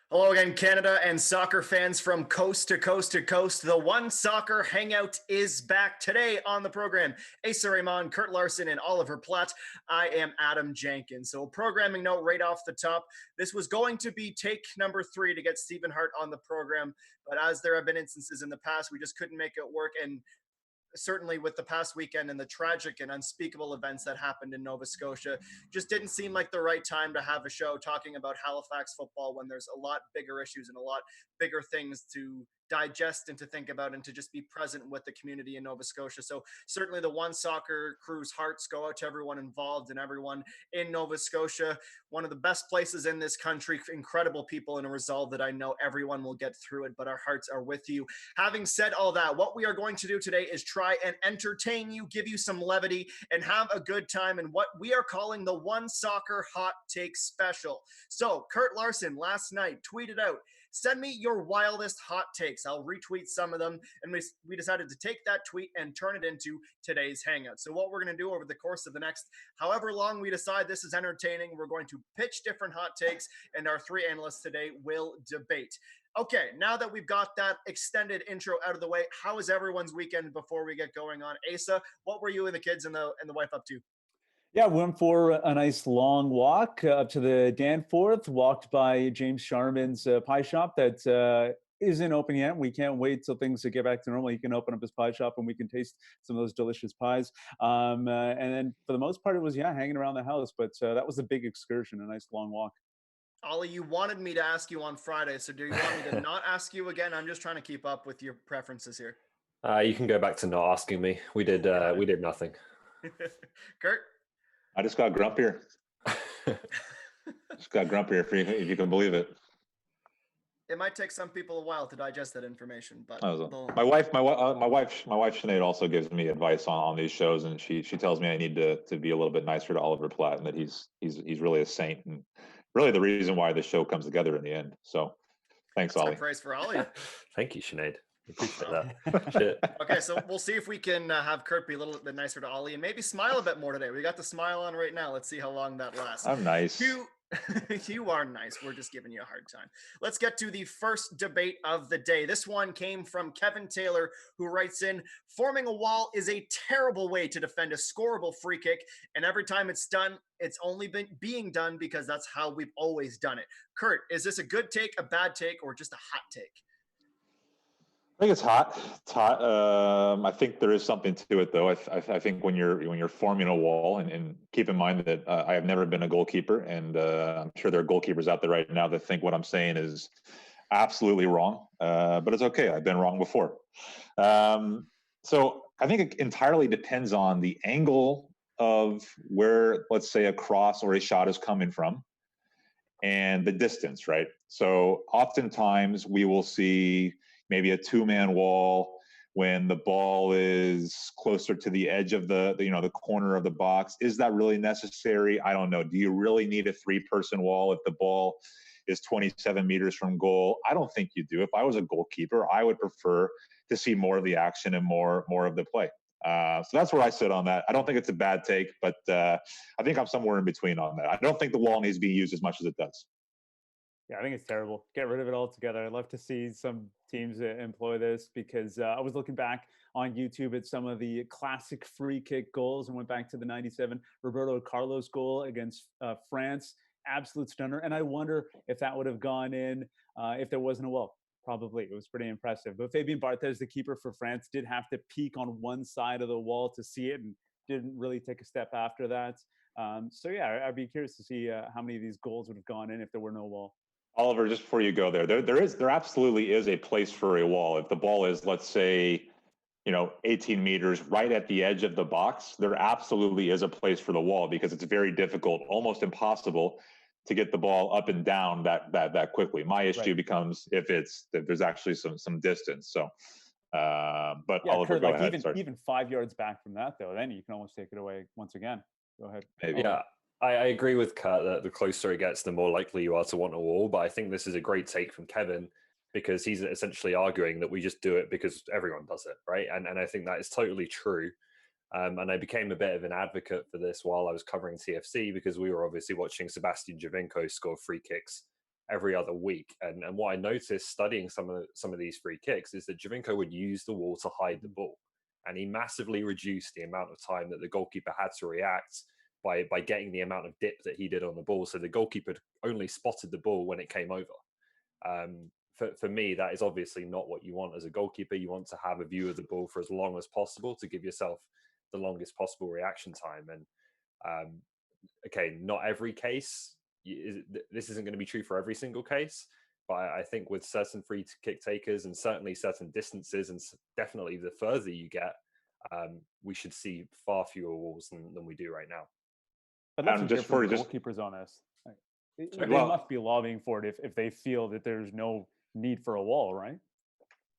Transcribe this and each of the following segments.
Hello again, Canada and soccer fans from coast to coast to coast. The OneSoccer Hangout is back today on the program. Asa Raymond, Kurt Larson, and Oliver Platt. I am Adam Jenkins. So, programming note right off the top. This was going to be take number 3 to get Stephen Hart on the program, but as there have been instances in the past, we just couldn't make it work. And certainly with the past weekend and the tragic and unspeakable events that happened in Nova Scotia, just didn't seem like the right time to have a show talking about Halifax football when there's a lot bigger issues and a lot bigger things to digest and to think about and to just be present with the community in Nova Scotia. So certainly the OneSoccer crew's hearts go out to everyone involved and everyone in Nova Scotia. One of the best places in this country, incredible people and a resolve that I know everyone will get through it, but our hearts are with you. Having said all that, what we are going to do today is try and entertain you, give you some levity, and have a good time in what we are calling the OneSoccer Hot Take Special. So, Kurt Larson last night tweeted out, "Send me your wildest hot takes." I'll retweet some of them. And we decided to take that tweet and turn it into today's Hangout. So, what we're going to do over the course of the next however long we decide this is entertaining, we're going to pitch different hot takes, and our 3 analysts today will debate. Okay, now that we've got that extended intro out of the way, how is everyone's weekend before we get going on? Asa, what were you and the kids and the wife up to? Yeah, went for a nice long walk up to the Danforth, walked by James Sharman's pie shop that isn't open yet. We can't wait till things to get back to normal. He can open up his pie shop and we can taste some of those delicious pies. And then for the most part, it was, hanging around the house. But that was a big excursion, a nice long walk. Ollie, you wanted me to ask you on Friday, so do you want me to not ask you again? I'm just trying to keep up with your preferences here. You can go back to not asking me. We did nothing. Kurt? I just got grumpier. Just got grumpier, if you can believe it. It might take some people a while to digest that information, but my wife Sinead also gives me advice on these shows, and she tells me I need to be a little bit nicer to Oliver Platt, and that he's really a saint, and really the reason why the show comes together in the end. So, thanks, That's Ollie. Praise for Ollie. Thank you, Sinead. Appreciate that. Shit. Okay, so we'll see if we can have Kurt be a little bit nicer to Ollie and maybe smile a bit more today. We got the smile on right now. Let's see how long that lasts. I'm nice. You are nice. We're just giving you a hard time. Let's get to the first debate of the day. This one came from Kevin Taylor, who writes in, "Forming a wall is a terrible way to defend a scoreable free kick, and every time it's done, it's only been being done because that's how we've always done it." Kurt, is this a good take, a bad take, or just a hot take? I think it's hot. It's hot. I think there is something to it, though. I think when you're forming a wall, and keep in mind that I have never been a goalkeeper, and I'm sure there are goalkeepers out there right now that think what I'm saying is absolutely wrong. But it's okay. I've been wrong before. So I think it entirely depends on the angle of where, let's say, a cross or a shot is coming from, and the distance, right? So oftentimes we will see maybe a 2-man wall when the ball is closer to the edge of the corner of the box. Is that really necessary? I don't know. Do you really need a 3-person wall if the ball is 27 meters from goal? I don't think you do. If I was a goalkeeper, I would prefer to see more of the action and more of the play. So that's where I sit on that. I don't think it's a bad take, but I think I'm somewhere in between on that. I don't think the wall needs to be used as much as it does. Yeah, I think it's terrible. Get rid of it altogether. I'd love to see some teams employ this because I was looking back on YouTube at some of the classic free kick goals and went back to the 97 Roberto Carlos goal against France. Absolute stunner. And I wonder if that would have gone in if there wasn't a wall. Probably. It was pretty impressive. But Fabien Barthez, the keeper for France, did have to peek on one side of the wall to see it and didn't really take a step after that. So, yeah, I'd be curious to see how many of these goals would have gone in if there were no wall. Oliver, just before you go there absolutely is a place for a wall. If the ball is, let's say, 18 meters right at the edge of the box, there absolutely is a place for the wall because it's very difficult, almost impossible to get the ball up and down that quickly. My issue becomes if there's actually some distance. So, but yeah, Oliver, Kurt, go ahead. Even 5 yards back from that, though, then you can almost take it away once again. Go ahead. Maybe. Yeah. I agree with Kurt that the closer it gets, the more likely you are to want a wall. But I think this is a great take from Kevin because he's essentially arguing that we just do it because everyone does it, right? And I think that is totally true. And I became a bit of an advocate for this while I was covering TFC because we were obviously watching Sebastian Giovinco score free kicks every other week. And what I noticed studying some of these free kicks is that Giovinco would use the wall to hide the ball, and he massively reduced the amount of time that the goalkeeper had to react by getting the amount of dip that he did on the ball. So the goalkeeper only spotted the ball when it came over. For me, that is obviously not what you want as a goalkeeper. You want to have a view of the ball for as long as possible to give yourself the longest possible reaction time. And okay, not every case, this isn't going to be true for every single case, but I think with certain free kick takers and certainly certain distances, and definitely the further you get, we should see far fewer walls than we do right now. But that's just for goalkeepers on this. They must be lobbying for it if they feel that there's no need for a wall, right?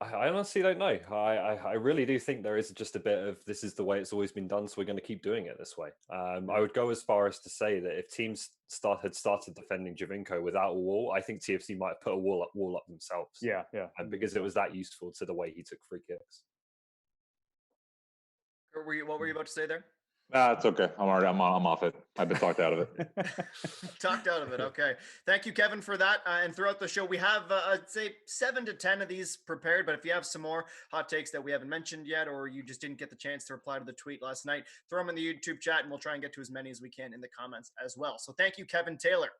I honestly don't know. I really do think there is just a bit of, this is the way it's always been done, so we're going to keep doing it this way. I would go as far as to say that if teams had started defending Giovinco without a wall, I think TFC might have put a wall up themselves. Yeah. And because it was that useful to the way he took free kicks. What were you about to say there? It's okay. I'm off it. I've been talked out of it. Talked out of it. Okay. Thank you, Kevin, for that. And throughout the show, we have, I'd say 7 to 10 of these prepared. But if you have some more hot takes that we haven't mentioned yet, or you just didn't get the chance to reply to the tweet last night, throw them in the YouTube chat and we'll try and get to as many as we can in the comments as well. So thank you, Kevin Taylor.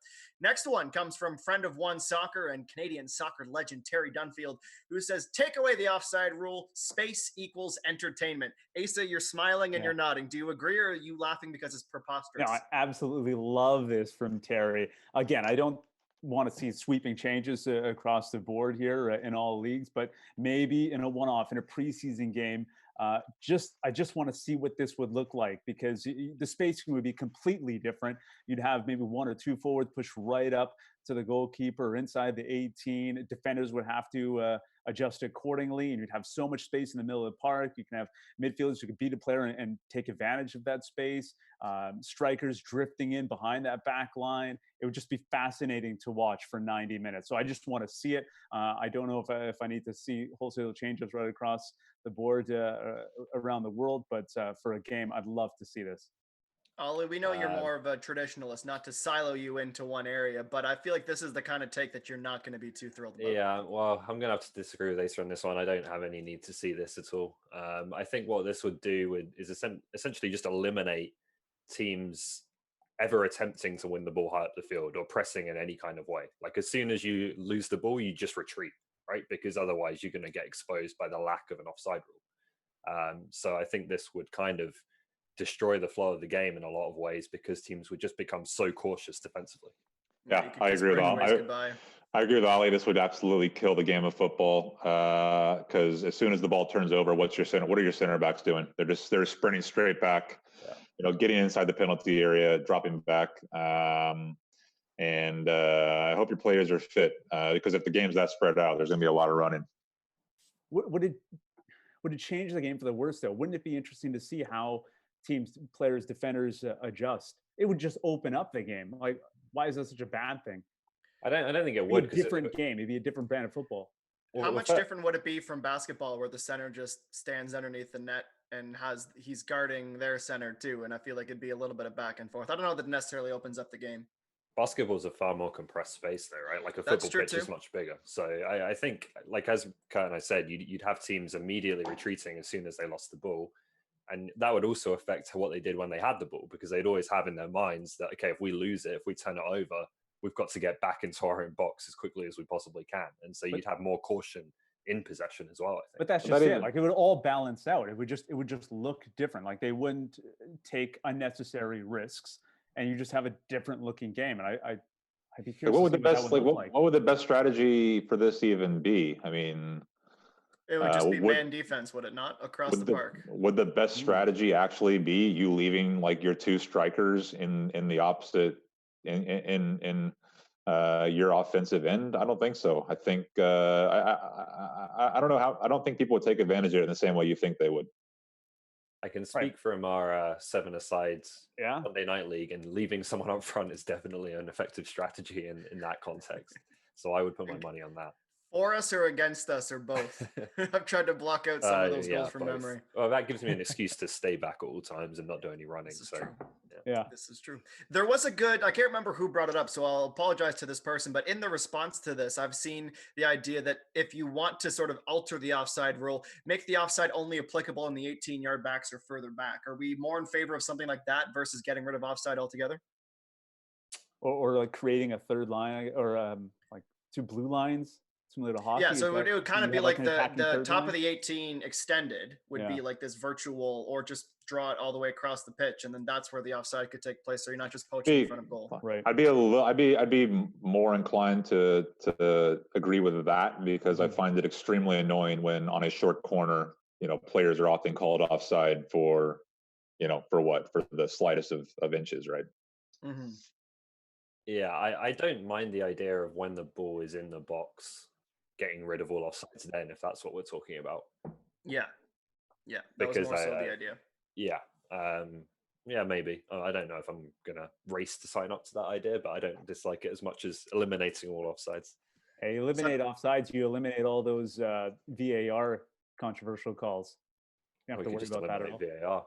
Next one comes from friend of OneSoccer and Canadian soccer legend Terry Dunfield, who says, take away the offside rule. Space equals entertainment. Asa, you're smiling and you're nodding. Do you agree, or are you laughing because it's preposterous? No, I absolutely love this from Terry. Again, I don't want to see sweeping changes across the board here in all leagues, but maybe in a one-off, in a preseason game, I just want to see what this would look like, because the spacing would be completely different. You'd have maybe 1 or 2 forwards push right up to the goalkeeper inside the 18. Defenders would have to adjust accordingly, and you'd have so much space in the middle of the park. You can have midfielders who could beat a player and take advantage of that space. Strikers drifting in behind that back line. It would just be fascinating to watch for 90 minutes. So I just want to see it. I don't know if I need to see wholesale changes right across the board around the world, but for a game, I'd love to see this. Ollie, we know you're more of a traditionalist, not to silo you into one area, but I feel like this is the kind of take that you're not going to be too thrilled about. Yeah, well, I'm going to have to disagree with Asa on this one. I don't have any need to see this at all. I think what this would do is essentially just eliminate teams ever attempting to win the ball high up the field or pressing in any kind of way. Like, as soon as you lose the ball, you just retreat, right? Because otherwise you're going to get exposed by the lack of an offside rule. So I think this would kind of destroy the flow of the game in a lot of ways, because teams would just become so cautious defensively. Yeah, I agree with Ollie. I agree with Ollie. This would absolutely kill the game of football, because as soon as the ball turns over, what are your center backs doing? They're sprinting straight back, getting inside the penalty area, dropping back. And I hope your players are fit, because if the game's that spread out, there's going to be a lot of running. Would it change the game for the worse, though? Wouldn't it be interesting to see how teams, players, defenders adjust? It would just open up the game. Like, why is that such a bad thing? I don't think it would. It'd be a different game. It'd be a different brand of football. How much different would it be from basketball, where the center just stands underneath the net and he's guarding their center too? And I feel like it'd be a little bit of back and forth. I don't know that it necessarily opens up the game. Basketball's a far more compressed space, though, right? Like, a football pitch is much bigger. So I think, like, as Kurt and I said, you'd have teams immediately retreating as soon as they lost the ball. And that would also affect what they did when they had the ball, because they'd always have in their minds that, okay, if we lose it, if we turn it over, we've got to get back into our own box as quickly as we possibly can. And so you'd have more caution in possession as well, I think. But that's just it. Like, it would all balance out. It would just look different. Like, they wouldn't take unnecessary risks, and you just have a different looking game. And I'd be curious. What would the best strategy for this even be? I mean, it would just be man defense, would it not, across the park? Would the best strategy actually be you leaving, like, your 2 strikers in the opposite in your offensive end? I don't think so. I think I don't know how. I don't think people would take advantage of it in the same way you think they would. I can speak from our 7-a-side Monday Night League, and leaving someone up front is definitely an effective strategy in that context. So I would put my money on that. For us or against us, or both? I've tried to block out some of those goals from memory. Well, that gives me an excuse to stay back at all times and not do any running. Yeah. This is true. There was a good, I can't remember who brought it up, so I'll apologize to this person, but in the response to this, I've seen the idea that if you want to sort of alter the offside rule, make the offside only applicable in the 18-yard backs or further back. Are we more in favor of something like that versus getting rid of offside altogether? Or like creating a third line, or like two blue lines similar to hockey. Yeah, so it would kind of be like an the attacking top line? of the 18 extended would be like this virtual, or just draw it all the way across the pitch, and then that's where the offside could take place. So you're not just poaching in front of goal. Right. I'd be more inclined to agree with that, because I find it extremely annoying when on a short corner, players are often called offside for the slightest of inches, right? Mm-hmm. Yeah, I don't mind the idea of when the ball is in the box, getting rid of all offsides then, if that's what we're talking about. Yeah. That was more so the idea. Yeah. Yeah, maybe. I don't know if I'm going to race to sign up to that idea, but I don't dislike it as much as eliminating all offsides. Hey, eliminate offsides, you eliminate all those VAR controversial calls. You don't have to worry about that at all. VAR.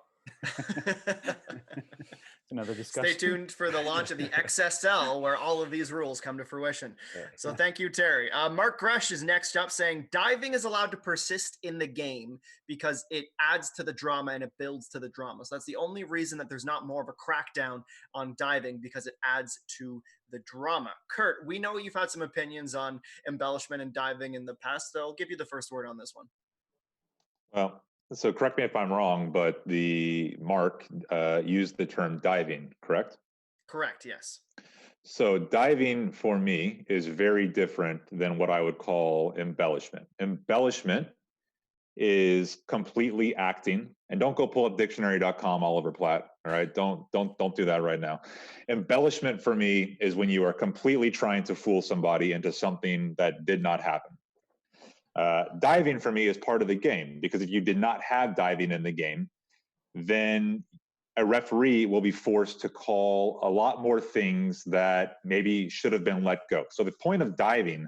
It's another discussion. Stay tuned for the launch of the XSL, where all of these rules come to fruition. Yeah. So thank you, Terry. Mark Gresh is next up, saying diving is allowed to persist in the game because it adds to the drama and it builds to the drama. So that's the only reason that there's not more of a crackdown on diving, because it adds to the drama. Kurt, we know you've had some opinions on embellishment and diving in the past, so I'll give you the first word on this one. Well, so correct me if I'm wrong, but Mark used the term diving, correct? Correct, yes. So diving for me is very different than what I would call embellishment. Embellishment is completely acting, and don't go pull up dictionary.com, Oliver Platt. All right, don't do that right now. Embellishment for me is when you are completely trying to fool somebody into something that did not happen. Diving for me is part of the game, because if you did not have diving in the game, then a referee will be forced to call a lot more things that maybe should have been let go. So the point of diving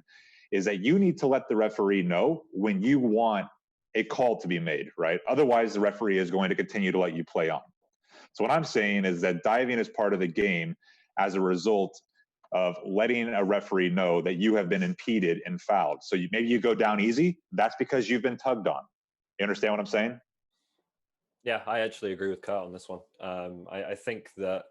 is that you need to let the referee know when you want a call to be made, right? Otherwise, the referee is going to continue to let you play on. So what I'm saying is that diving is part of the game as a result of letting a referee know that you have been impeded and fouled. So maybe you go down easy. That's because you've been tugged on. You understand what I'm saying? Yeah, I actually agree with Kurt on this one. I think that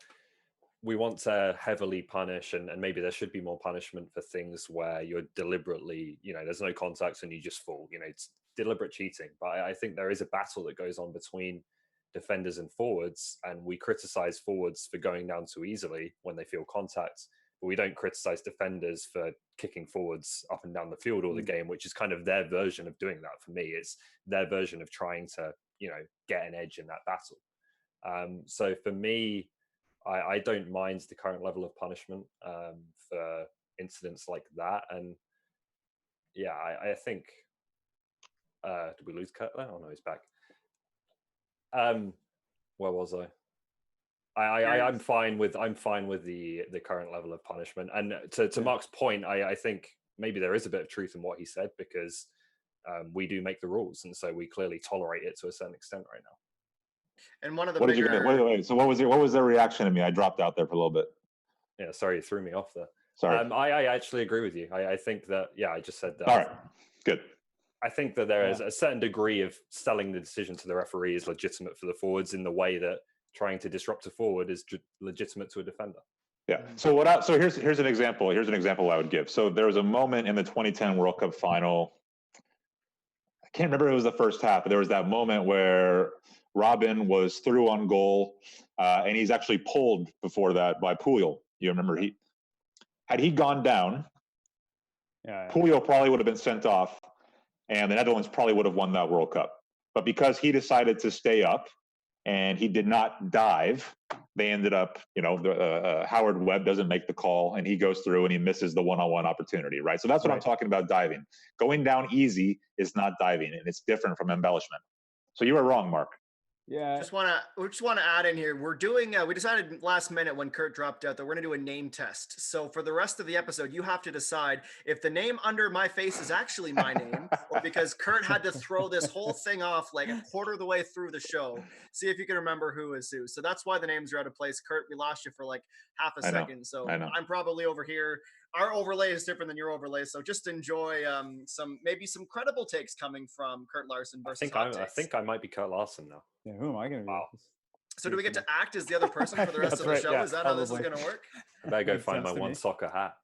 we want to heavily punish, and maybe there should be more punishment for things where you're deliberately, there's no contact and you just fall. It's deliberate cheating. But I think there is a battle that goes on between defenders and forwards, and we criticize forwards for going down too easily when they feel contact, but we don't criticize defenders for kicking forwards up and down the field all the game, which is kind of their version of doing that. For me, it's their version of trying to, get an edge in that battle. So for me, I don't mind the current level of punishment for incidents like that. And yeah, I think, did we lose Kurt there? Oh no, he's back. Where was I? I'm fine with the current level of punishment. And to Mark's point, I think maybe there is a bit of truth in what he said, because we do make the rules, and so we clearly tolerate it to a certain extent right now. And one of the wait. So what was their reaction to me? I dropped out there for a little bit. Yeah, sorry, you threw me off there. Sorry. I actually agree with you. I think that, I just said that. All right, good. I think that there is a certain degree of selling the decision to the referee is legitimate for the forwards, in the way that trying to disrupt a forward is legitimate to a defender. Yeah. So here's an example. Here's an example I would give. So there was a moment in the 2010 World Cup final. I can't remember if it was the first half, but there was that moment where Robin was through on goal, and he's actually pulled before that by Puyol. You remember had he gone down, Puyol probably would have been sent off, and the Netherlands probably would have won that World Cup. But because he decided to stay up and he did not dive, they ended up, Howard Webb doesn't make the call, and he goes through and he misses the one-on-one opportunity, right? So that's what I'm talking about diving. Going down easy is not diving, and it's different from embellishment. So you were wrong, Mark. Yeah. We just want to add in here. We're doing. We decided last minute when Kurt dropped out that we're going to do a name test. So for the rest of the episode, you have to decide if the name under my face is actually my name, or because Kurt had to throw this whole thing off like a quarter of the way through the show. See if you can remember who is who. So that's why the names are out of place. Kurt, we lost you for like half a second. So I'm probably over here. Our overlay is different than your overlay, so just enjoy some credible takes coming from Kurt Larson versus I think I might be Kurt Larson now. Yeah, who am I going to be? Wow. So do we get to act as the other person for the rest of the show? Yeah, is that how this is going to work? I better go find my OneSoccer hat.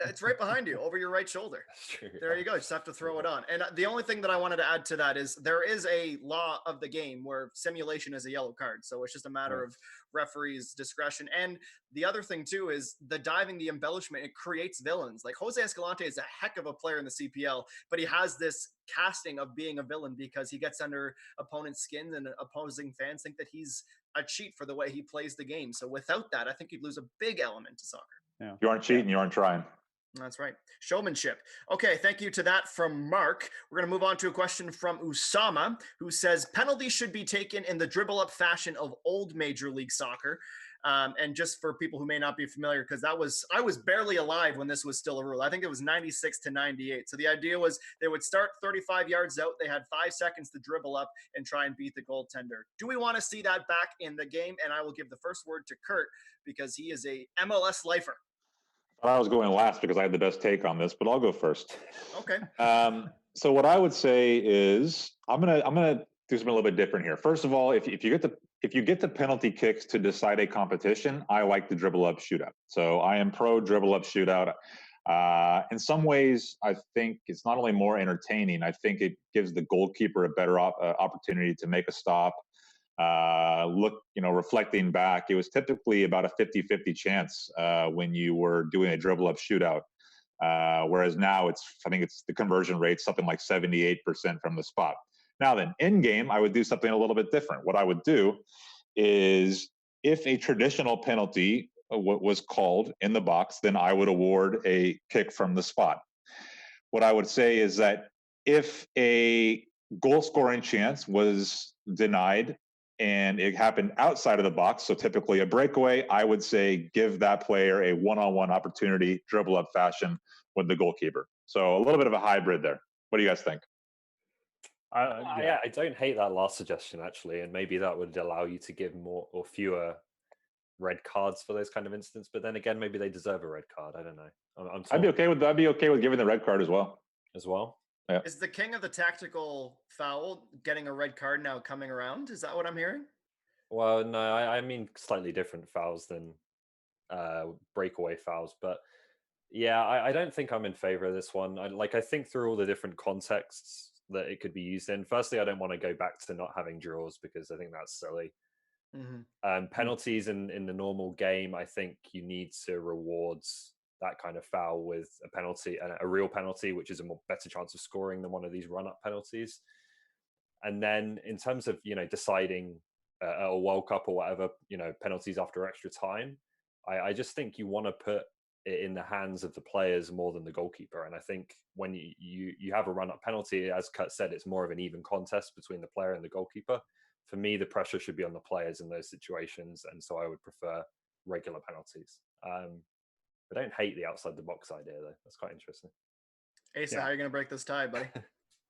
It's right behind you, over your right shoulder. That's true. There you go. You just have to throw it on. And the only thing that I wanted to add to that is there is a law of the game where simulation is a yellow card. So it's just a matter of referees' discretion. And the other thing, too, is the diving, the embellishment, it creates villains. Like Jose Escalante is a heck of a player in the CPL, but he has this casting of being a villain because he gets under opponents' skins and opposing fans think that he's a cheat for the way he plays the game. So without that, I think you'd lose a big element to soccer. Yeah. You aren't cheating, you aren't trying. That's right. Showmanship. Okay, thank you to that from Mark. We're going to move on to a question from Usama, who says penalties should be taken in the dribble-up fashion of old Major League Soccer. And just for people who may not be familiar, because I was barely alive when this was still a rule. I think it was 96 to 98. So the idea was they would start 35 yards out. They had 5 seconds to dribble up and try and beat the goaltender. Do we want to see that back in the game? And I will give the first word to Kurt because he is a MLS lifer. I was going last because I had the best take on this, but I'll go first. Okay. So what I would say is I'm gonna do something a little bit different here. First of all, if you get the penalty kicks to decide a competition, I like the dribble up shootout. So I am pro dribble up shootout. In some ways, I think it's not only more entertaining. I think it gives the goalkeeper a better opportunity to make a stop. Reflecting back, it was typically about a 50-50 chance when you were doing a dribble up shootout. Whereas now I think it's the conversion rate, something like 78% from the spot. Now then, in game, I would do something a little bit different. What I would do is if a traditional penalty was called in the box, then I would award a kick from the spot. What I would say is that if a goal scoring chance was denied and it happened outside of the box, so typically a breakaway, I would say give that player a one-on-one opportunity, dribble up fashion with the goalkeeper. So a little bit of a hybrid there. What do you guys think? I don't hate that last suggestion, actually, and maybe that would allow you to give more or fewer red cards for those kind of incidents. But then again, maybe they deserve a red card. I don't know. I'd be okay with giving the red card as well. Yeah. Is the king of the tactical foul getting a red card now coming around? Is that what I'm hearing? Well, no, I mean slightly different fouls than breakaway fouls. But yeah, I don't think I'm in favor of this one. I think through all the different contexts that it could be used in. Firstly, I don't want to go back to not having draws because I think that's silly. Mm-hmm. Penalties in the normal game, I think you need to reward that kind of foul with a penalty, a real penalty, which is a better chance of scoring than one of these run-up penalties. And then in terms of, deciding a World Cup or whatever, penalties after extra time, I just think you want to put it in the hands of the players more than the goalkeeper. And I think when you have a run-up penalty, as Kurt said, it's more of an even contest between the player and the goalkeeper. For me, the pressure should be on the players in those situations. And so I would prefer regular penalties. I don't hate the outside the box idea, though. That's quite interesting. Asa, how are you going to break this tie, buddy?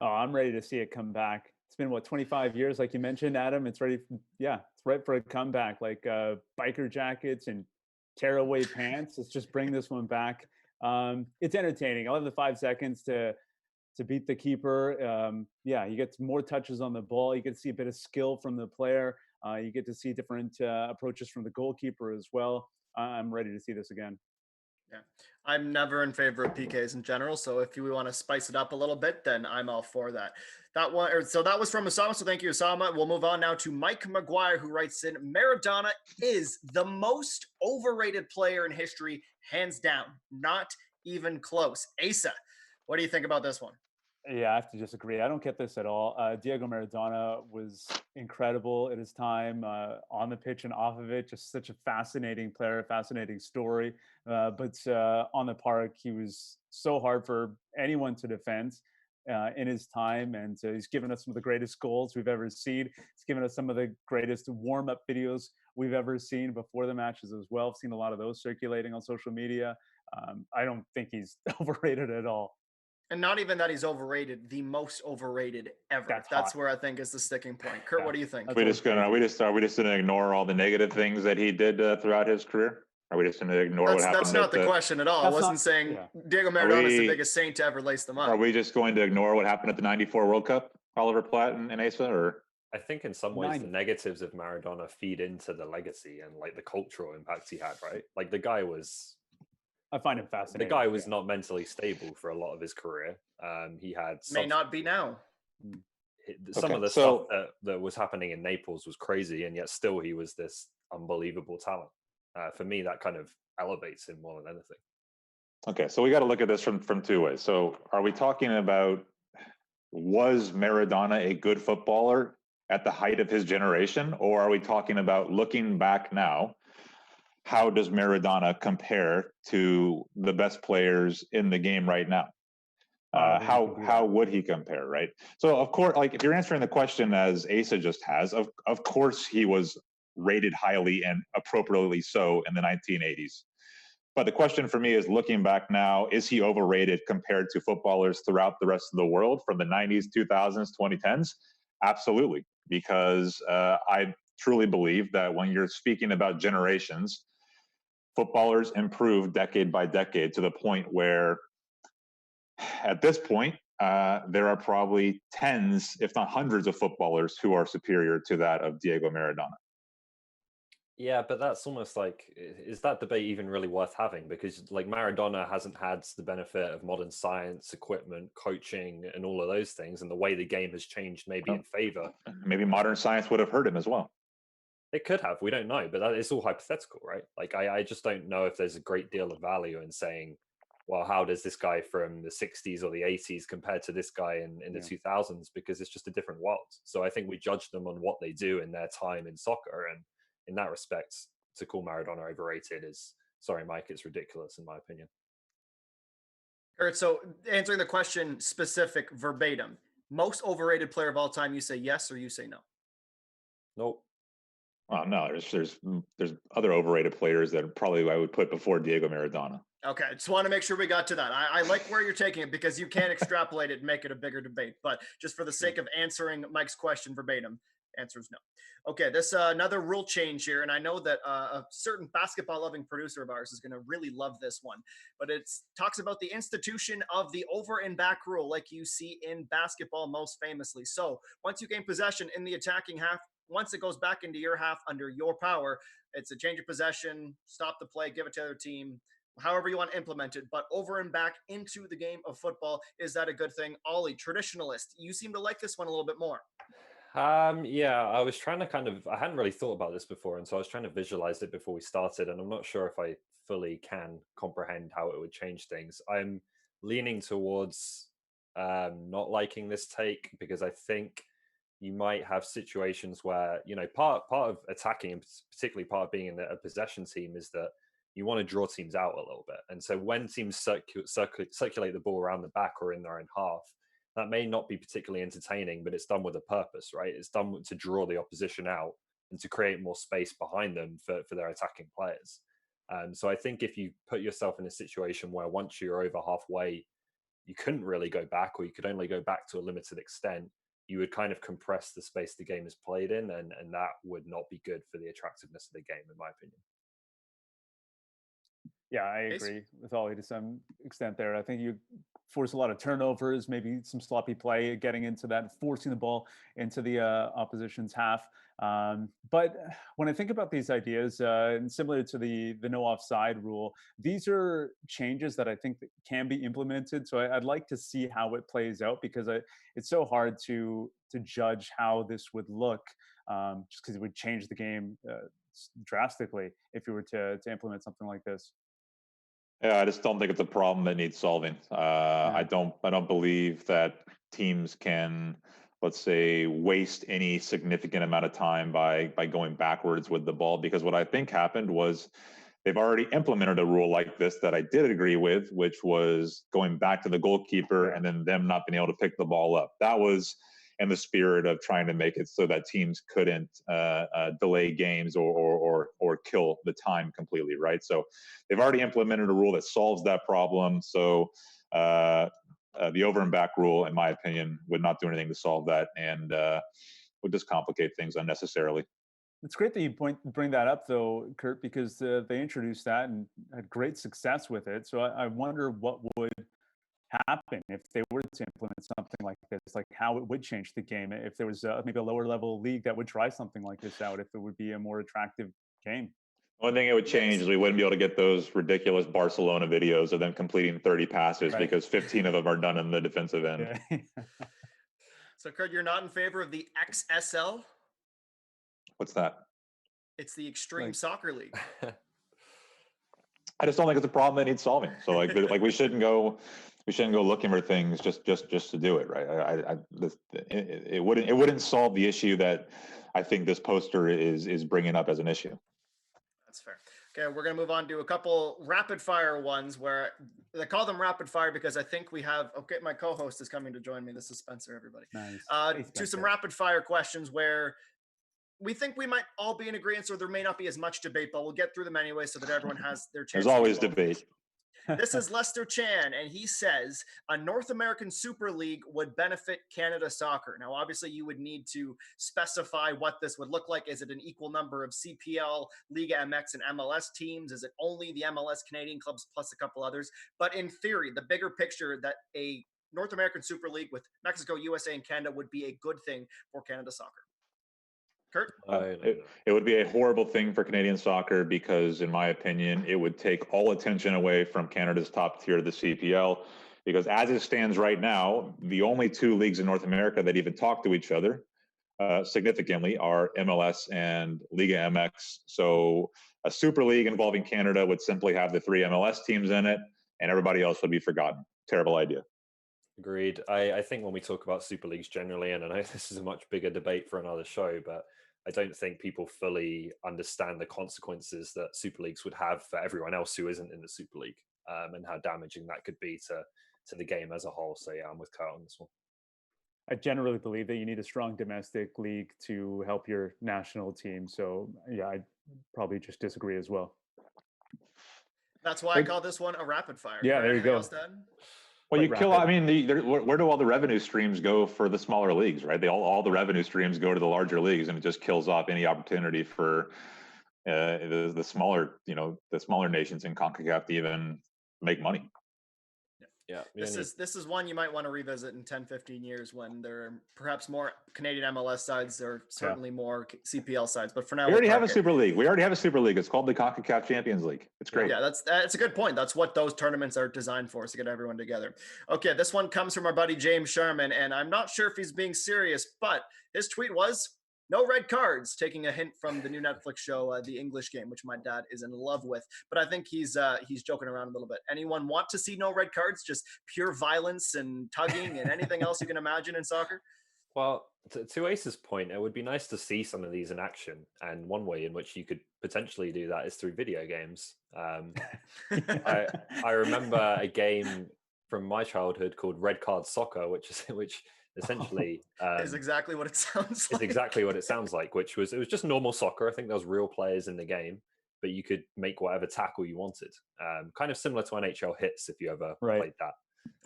I'm ready to see it come back. It's been, 25 years, like you mentioned, Adam? It's ready. It's right for a comeback, like biker jackets and tearaway pants. Let's just bring this one back. It's entertaining. I'll have the 5 seconds to beat the keeper. You get more touches on the ball. You get to see a bit of skill from the player. You get to see different approaches from the goalkeeper as well. I'm ready to see this again. Yeah, I'm never in favor of PKs in general. So if you want to spice it up a little bit, then I'm all for that. So that was from Osama. So thank you, Osama. We'll move on now to Mike McGuire, who writes in, Mardonna is the most overrated player in history, hands down, not even close. Asa, what do you think about this one? Yeah, I have to disagree. I don't get this at all. Diego Maradona was incredible at his time on the pitch and off of it. Just such a fascinating player, fascinating story. But on the park, he was so hard for anyone to defend. in his time, and he's given us some of the greatest goals we've ever seen. He's given us some of the greatest warm-up videos we've ever seen before the matches as well. I've seen a lot of those circulating on social media. I don't think he's overrated at all. And not even that he's overrated, the most overrated ever. That's where I think is the sticking point. Kurt, what do you think? Are we just gonna ignore all the negative things that he did throughout his career? Are we just gonna ignore what happened? That's not the question at all. I wasn't saying Diego Maradona is the biggest saint to ever lace them up. Are we just going to ignore what happened at the '94 World Cup, Oliver Platt and Asa? Or I think in some ways the negatives of Maradona feed into the legacy and like the cultural impact he had, right? Like the guy was. I find him fascinating. The guy was not mentally stable for a lot of his career. He had may not be now. Some of the stuff that was happening in Naples was crazy, and yet still he was this unbelievable talent. For me, that kind of elevates him more than anything. Okay, so we got to look at this from two ways. So are we talking about, was Maradona a good footballer at the height of his generation, or are we talking about looking back now? How does Maradona compare to the best players in the game right now? How would he compare, right? So of course, like if you're answering the question as Asa just has, of course he was rated highly and appropriately so in the 1980s. But the question for me is, looking back now, is he overrated compared to footballers throughout the rest of the world from the 90s, 2000s, 2010s? Absolutely, because I truly believe that when you're speaking about generations, footballers improved decade by decade to the point where at this point, there are probably tens, if not hundreds of footballers who are superior to that of Diego Maradona. Yeah, but that's almost like, is that debate even really worth having? Because like Maradona hasn't had the benefit of modern science, equipment, coaching, and all of those things, and the way the game has changed maybe in favor. Maybe modern science would have hurt him as well. It could have, we don't know, but it's all hypothetical, right? Like I just don't know if there's a great deal of value in saying, well, how does this guy from the 60s or the 80s compare to this guy in the 2000s? Because it's just a different world. So I think we judge them on what they do in their time in soccer. And in that respect, to call Maradona overrated is, sorry, Mike, it's ridiculous in my opinion. All right, so answering the question specific verbatim, most overrated player of all time, you say yes or you say no? Nope. Well, no, there's other overrated players that probably I would put before Diego Maradona. Okay, just want to make sure we got to that. I like where you're taking it because you can extrapolate it and make it a bigger debate. But just for the sake of answering Mike's question verbatim, answer is no. Okay, this another rule change here, and I know that a certain basketball-loving producer of ours is going to really love this one. But it talks about the institution of the over and back rule, like you see in basketball most famously. So once you gain possession in the attacking half, once it goes back into your half under your power, it's a change of possession, stop the play, give it to the other team, however you want to implement it, but over and back into the game of football. Is that a good thing? Ollie, traditionalist, you seem to like this one a little bit more. Yeah, I was trying to I hadn't really thought about this before, and so I was trying to visualize it before we started, and I'm not sure if I fully can comprehend how it would change things. I'm leaning towards not liking this take because I think you might have situations where, you know, part of attacking, and particularly part of being in a possession team, is that you want to draw teams out a little bit. And so when teams circulate the ball around the back or in their own half, that may not be particularly entertaining, but it's done with a purpose, right? It's done to draw the opposition out and to create more space behind them for their attacking players. So I think if you put yourself in a situation where once you're over halfway, you couldn't really go back, or you could only go back to a limited extent, you would kind of compress the space the game is played in, and that would not be good for the attractiveness of the game, in my opinion. Yeah, I agree with Ollie to some extent there. I think you force a lot of turnovers, maybe some sloppy play, getting into that, forcing the ball into the opposition's half. But when I think about these ideas, and similar to the no offside rule, these are changes that I think that can be implemented. So I'd like to see how it plays out, because it's so hard to judge how this would look, just because it would change the game drastically if you were to implement something like this. Yeah, I just don't think it's a problem that needs solving. I don't believe that teams can, let's say, waste any significant amount of time by going backwards with the ball, because what I think happened was they've already implemented a rule like this that I did agree with, which was going back to the goalkeeper and then them not being able to pick the ball up. That was in the spirit of trying to make it so that teams couldn't delay games or kill the time completely, right? So they've already implemented a rule that solves that problem. So the over and back rule, in my opinion, would not do anything to solve that, and would just complicate things unnecessarily. It's great that you bring that up, though, Kurt, because they introduced that and had great success with it. So I wonder what would happen if they were to implement something like this, like how it would change the game. If there was maybe a lower level league that would try something like this out, if it would be a more attractive game. One thing it would change is we wouldn't be able to get those ridiculous Barcelona videos of them completing 30 passes because 15 of them are done in the defensive end. Yeah. So, Kurt, you're not in favor of the XSL? What's that? It's the Extreme Soccer League. I just don't think it's a problem that needs solving. So like we shouldn't go looking for things just to do it, right? It wouldn't solve the issue that I think this poster is bringing up as an issue. That's fair. Okay, we're going to move on to a couple rapid fire ones where they call them rapid fire because I think we have, okay, my co-host is coming to join me. This is Spencer, everybody. Nice. To some rapid fire questions where we think we might all be in agreement, or there may not be as much debate, but we'll get through them anyway so that everyone has their chance. There's always debate. This is Lester Chan, and he says a North American Super League would benefit Canada soccer. Now, obviously, you would need to specify what this would look like. Is it an equal number of CPL, Liga MX, and MLS teams? Is it only the MLS Canadian clubs plus a couple others? But in theory, the bigger picture that a North American Super League with Mexico, USA, and Canada would be a good thing for Canada soccer. Kurt? It would be a horrible thing for Canadian soccer because, in my opinion, it would take all attention away from Canada's top tier, the CPL, because as it stands right now, the only two leagues in North America that even talk to each other significantly are MLS and Liga MX. So a Super League involving Canada would simply have the three MLS teams in it, and everybody else would be forgotten. Terrible idea. Agreed. I think when we talk about Super Leagues generally, and I know this is a much bigger debate for another show, but I don't think people fully understand the consequences that Super Leagues would have for everyone else who isn't in the Super League, and how damaging that could be to the game as a whole. So yeah, I'm with Kurt on this one. I generally believe that you need a strong domestic league to help your national team. So yeah, I'd probably just disagree as well. That's why I call this one a rapid fire. Yeah, there you go. Well, you kill. I mean, where do all the revenue streams go for the smaller leagues, right? All the revenue streams go to the larger leagues, and it just kills off any opportunity for the smaller nations in Concacaf to even make money. Yeah. This is one you might want to revisit in 10, 15 years when there are perhaps more Canadian MLS sides. There are certainly more CPL sides, but for now, we already have a Super League. It's called the Concacaf Champions League. It's great. Yeah, that's a good point. That's what those tournaments are designed for, is to get everyone together. Okay, this one comes from our buddy James Sharman, and I'm not sure if he's being serious, but his tweet was, no red cards, taking a hint from the new Netflix show, The English Game, which my dad is in love with. But I think he's joking around a little bit. Anyone want to see no red cards? Just pure violence and tugging and anything else you can imagine in soccer? Well, to Ace's point, it would be nice to see some of these in action. And one way in which you could potentially do that is through video games. I remember a game from my childhood called Red Card Soccer, which essentially is exactly what it sounds like. It's exactly what it sounds like, it was just normal soccer. I think there was real players in the game, but you could make whatever tackle you wanted. Kind of similar to NHL Hits, if you ever played that.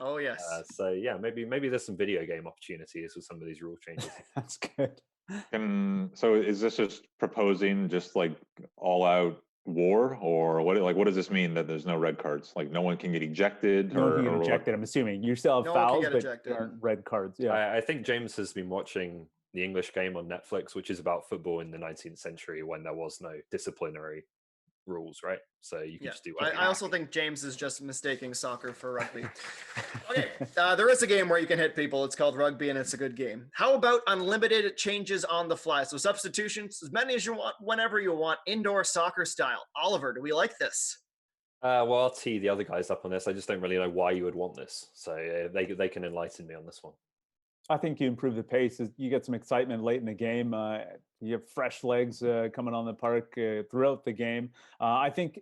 Oh yes. So yeah, maybe there's some video game opportunities with some of these rule changes. That's good. So is this just proposing just like all out war, or what does this mean that there's no red cards? Like no one can get ejected? No one can get ejected. I'm assuming you still have fouls, but ejected. aren't red cards. Yeah, I think James has been watching The English Game on Netflix, which is about football in the 19th century when there was no disciplinary rules, right? So you can just do whatever. I also think James is just mistaking soccer for rugby. Okay, there is a game where you can hit people. It's called rugby, and it's a good game. How about unlimited changes on the fly? So substitutions, as many as you want, whenever you want, indoor soccer style. Oliver, do we like this? Well, I'll tee the other guys up on this. I just don't really know why you would want this. So they can enlighten me on this one. I think you improve the pace. You get some excitement late in the game. You have fresh legs coming on the park throughout the game. I think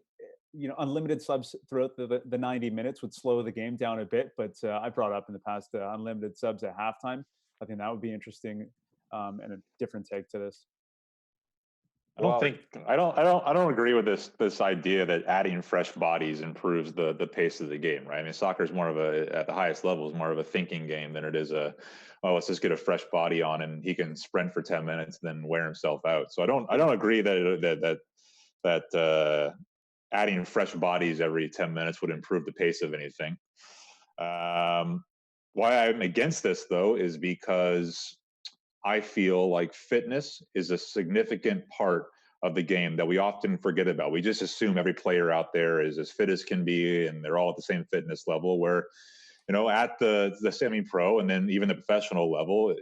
unlimited subs throughout the 90 minutes would slow the game down a bit. But I brought up in the past unlimited subs at halftime. I think that would be interesting and a different take to this. I don't agree with this idea that adding fresh bodies improves the pace of the game, right? I mean, soccer is more of at the highest level is more of a thinking game than it is let's just get a fresh body on and he can sprint for 10 minutes and then wear himself out. So I don't agree that adding fresh bodies every 10 minutes would improve the pace of anything. Why I'm against this though is because I feel like fitness is a significant part of the game that we often forget about. We just assume every player out there is as fit as can be and they're all at the same fitness level, where, at the semi-pro and then even the professional level,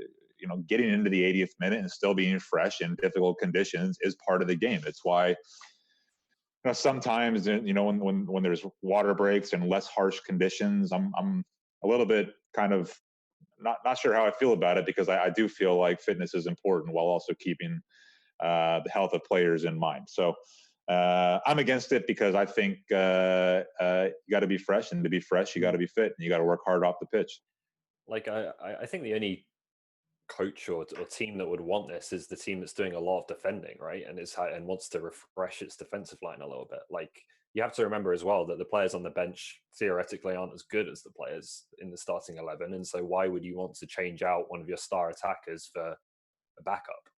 getting into the 80th minute and still being fresh in difficult conditions is part of the game. It's why sometimes, when there's water breaks and less harsh conditions, I'm a little bit kind of not sure how I feel about it, because I do feel like fitness is important while also keeping the health of players in mind. So I'm against it because I think you got to be fresh, and to be fresh, you got to be fit, and you got to work hard off the pitch. Like I think the only coach or team that would want this is the team that's doing a lot of defending, right? And wants to refresh its defensive line a little bit. Like, you have to remember as well that the players on the bench theoretically aren't as good as the players in the starting 11. And so why would you want to change out one of your star attackers for a backup?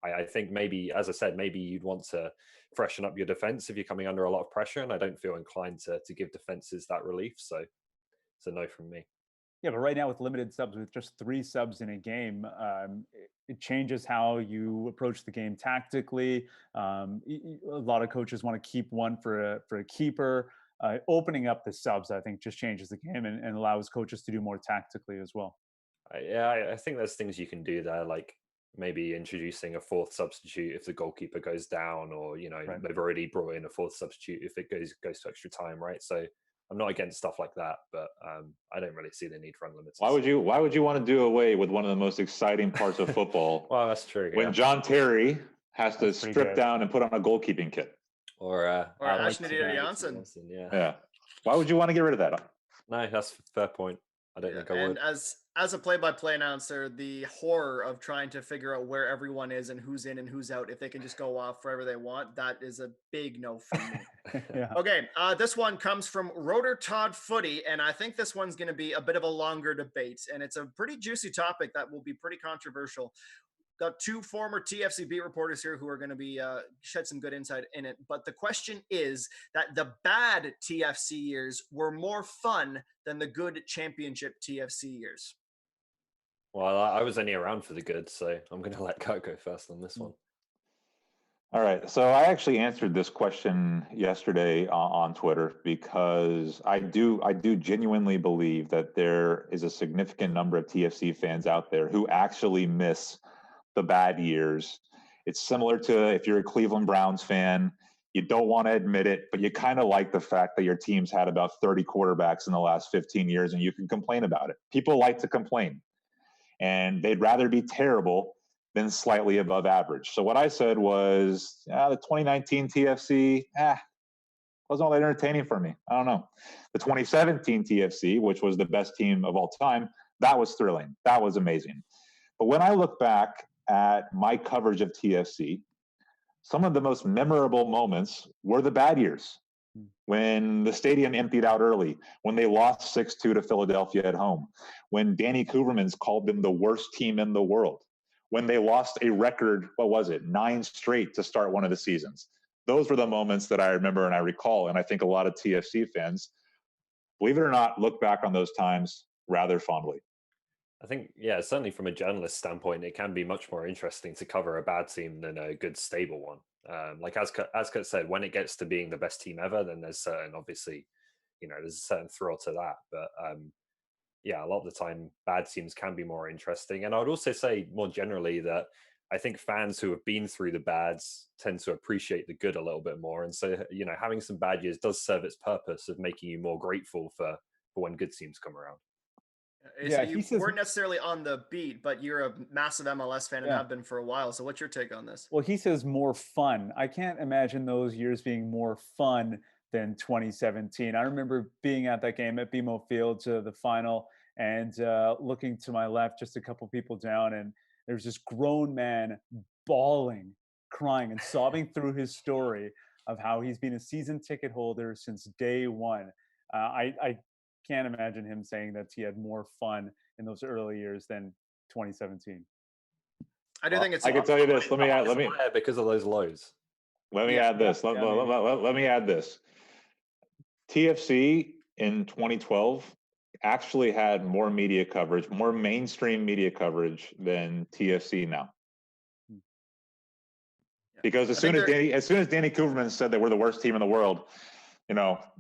I think maybe, as I said, maybe you'd want to freshen up your defense if you're coming under a lot of pressure. And I don't feel inclined to give defenses that relief. So it's a no from me. Yeah, but right now with limited subs, with just 3 subs in a game, it changes how you approach the game tactically. A lot of coaches want to keep one for a keeper. Opening up the subs, I think, just changes the game and allows coaches to do more tactically as well. I think there's things you can do there, like maybe introducing a 4th substitute if the goalkeeper goes down, or right. They've already brought in a 4th substitute if it goes to extra time, right? So I'm not against stuff like that, but I don't really see the need for unlimited. Why would you want to do away with one of the most exciting parts of football? Well, that's true. When John Terry has to strip down and put on a goalkeeping kit, or Ashnir Janssen. Yeah. Why would you want to get rid of that? No, that's a fair point. I don't think I would. And as a play-by-play announcer, the horror of trying to figure out where everyone is and who's in and who's out, if they can just go off wherever they want, that is a big no for me. Yeah. Okay, this one comes from Rotor Todd Footy, and I think this one's going to be a bit of a longer debate, and it's a pretty juicy topic that will be pretty controversial. Got 2 former TFC beat reporters here who are going to be shed some good insight in it. But the question is that the bad TFC years were more fun than the good championship TFC years. Well, I was only around for the good, so I'm going to let Kurt go first on this one. All right. So I actually answered this question yesterday on Twitter, because I do genuinely believe that there is a significant number of TFC fans out there who actually miss the bad years. It's similar to if you're a Cleveland Browns fan, you don't want to admit it, but you kind of like the fact that your team's had about 30 quarterbacks in the last 15 years and you can complain about it. People like to complain, and they'd rather be terrible than slightly above average. So what I said was, the 2019 TFC, wasn't all that entertaining for me. I don't know. The 2017 TFC, which was the best team of all time, that was thrilling. That was amazing. But when I look back at my coverage of TFC, some of the most memorable moments were the bad years. When the stadium emptied out early, when they lost 6-2 to Philadelphia at home, when Danny Kuvermans called them the worst team in the world, when they lost a record, 9 straight to start one of the seasons. Those were the moments that I remember and I recall, and I think a lot of TFC fans, believe it or not, look back on those times rather fondly. I think, certainly from a journalist standpoint, it can be much more interesting to cover a bad team than a good, stable one. Like as Kurt said, when it gets to being the best team ever, then there's obviously, there's a certain thrill to that. But a lot of the time, bad teams can be more interesting. And I would also say more generally that I think fans who have been through the bads tend to appreciate the good a little bit more. And so, having some bad years does serve its purpose of making you more grateful for when good teams come around. So Yeah, you he says. weren't necessarily on the beat, but you're a massive MLS fan and Yeah. have been for a while. So what's your take on this? Well, he says more fun. I can't imagine those years being more fun than 2017. I remember being at that game at BMO Field to the final and looking to my left, just a couple people down, and there's this grown man bawling, crying, and sobbing through his story of how he's been a season ticket holder since day one. I can't imagine him saying that he had more fun in those early years than 2017. I do think it's. I can tell you this. Let me because of those lows. Let me add this. Let me add this. TFC in 2012 actually had more media coverage, more mainstream media coverage than TFC now. Because as soon as Danny Koeverman said that we're the worst team in the world,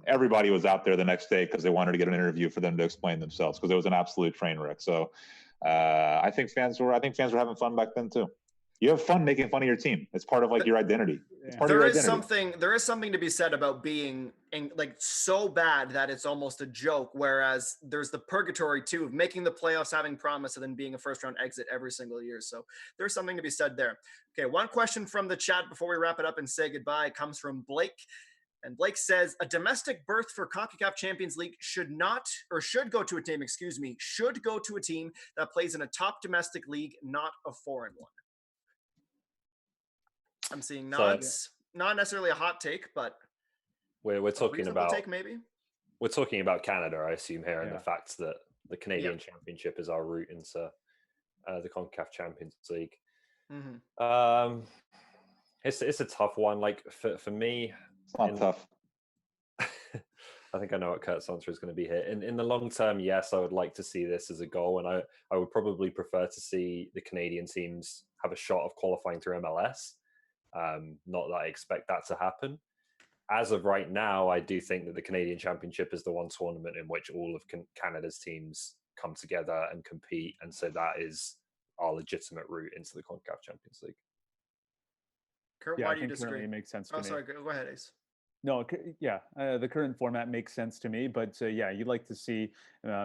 everybody was out there the next day because they wanted to get an interview for them to explain themselves, because it was an absolute train wreck. So I think fans were having fun back then too. You have fun making fun of your team. It's part of your identity. It's part of your identity. There is something to be said about being so bad that it's almost a joke. Whereas there's the purgatory too of making the playoffs, having promise, and then being a first round exit every single year. So there's something to be said there. Okay, one question from the chat before we wrap it up and say goodbye comes from Blake. And Blake says, a domestic berth for Concacaf Champions League should go to a team that plays in a top domestic league, not a foreign one. I'm seeing nods. Not necessarily a hot take, but we're talking about take maybe. We're talking about Canada, I assume here, and the fact that the Canadian Championship is our route into the Concacaf Champions League. Mm-hmm. It's a tough one. For me, it's not tough. I think I know what Kurt's answer is going to be here. In the long term, yes, I would like to see this as a goal, and I would probably prefer to see the Canadian teams have a shot of qualifying through MLS. Not that I expect that to happen. As of right now, I do think that the Canadian Championship is the one tournament in which all of Canada's teams come together and compete, and so that is our legitimate route into the Concacaf Champions League. Kurt, why do you disagree? It makes sense to me. Sorry, go ahead, Ace. No, the current format makes sense to me, but you'd like to see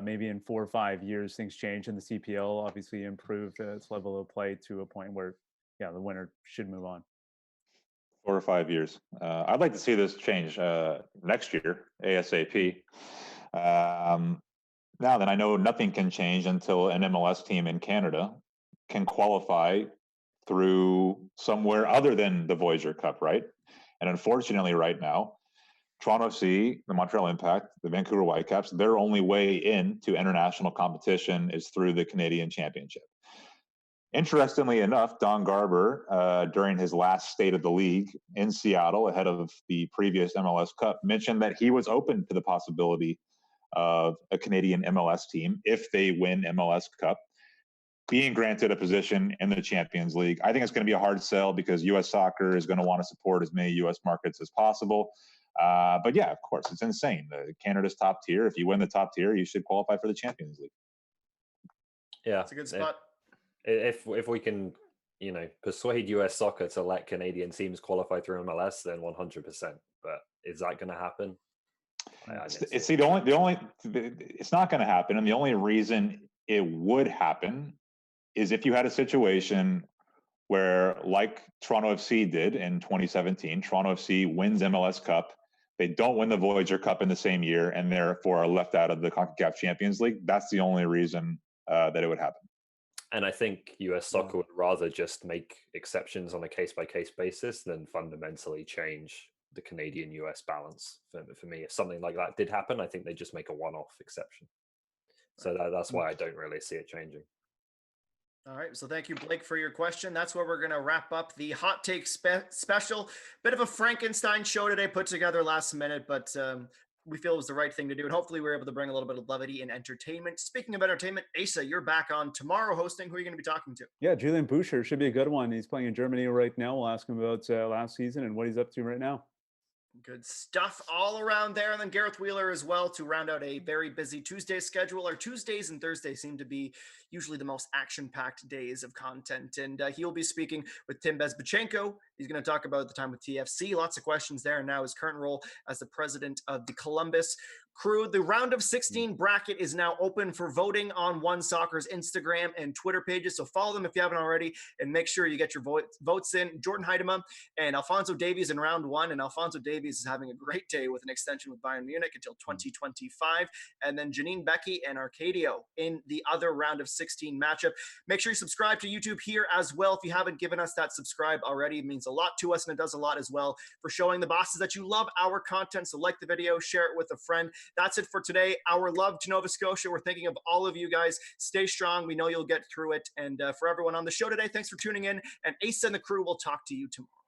maybe in 4 or 5 years things change, and the CPL obviously improve its level of play to a point where, the winner should move on. 4 or 5 years. I'd like to see this change next year, ASAP. Now then, I know nothing can change until an MLS team in Canada can qualify through somewhere other than the Voyager Cup, right? And unfortunately, right now, Toronto FC, the Montreal Impact, the Vancouver Whitecaps, their only way into international competition is through the Canadian Championship. Interestingly enough, Don Garber, during his last State of the League in Seattle, ahead of the previous MLS Cup, mentioned that he was open to the possibility of a Canadian MLS team, if they win MLS Cup, being granted a position in the Champions League. I think it's going to be a hard sell because U.S. soccer is going to want to support as many U.S. markets as possible. But yeah, of course, it's insane. Canada's top tier. If you win the top tier, you should qualify for the Champions League. Yeah, it's a good spot. If we can, persuade U.S. soccer to let Canadian teams qualify through MLS, then 100%. But is that going to happen? It's not going to happen, and the only reason it would happen is if you had a situation where, like Toronto FC did in 2017, Toronto FC wins MLS Cup, they don't win the Voyager Cup in the same year, and therefore are left out of the CONCACAF Champions League. That's the only reason that it would happen. And I think US soccer would rather just make exceptions on a case-by-case basis than fundamentally change the Canadian-US balance. For me, if something like that did happen, I think they just make a one-off exception. So that's why I don't really see it changing. All right. So thank you, Blake, for your question. That's where we're going to wrap up the Hot Take special. Bit of a Frankenstein show today, put together last minute, but we feel it was the right thing to do. And hopefully we're able to bring a little bit of levity and entertainment. Speaking of entertainment, Asa, you're back on tomorrow hosting. Who are you going to be talking to? Yeah, Julian Boucher should be a good one. He's playing in Germany right now. We'll ask him about last season and what he's up to right now. Good stuff all around there. And then Gareth Wheeler as well to round out a very busy Tuesday schedule. Our Tuesdays and Thursdays seem to be usually the most action-packed days of content. And he'll be speaking with Tim Bezbachenko. He's going to talk about the time with TFC. Lots of questions there. And now his current role as the president of the Columbus crew. The round of 16 bracket is now open for voting on OneSoccer's Instagram and Twitter pages. So follow them if you haven't already, and make sure you get your votes in. Jordan Heidema and Alphonso Davies in round 1. And Alphonso Davies is having a great day with an extension with Bayern Munich until 2025. And then Janine Becky and Arcadio in the other round of 16 matchup. Make sure you subscribe to YouTube here as well. If you haven't given us that subscribe already, it means a lot to us, and it does a lot as well for showing the bosses that you love our content. So like the video, share it with a friend. That's it for today. Our love to Nova Scotia. We're thinking of all of you guys. Stay strong. We know you'll get through it. And for everyone on the show today, thanks for tuning in. And Asa and the crew will talk to you tomorrow.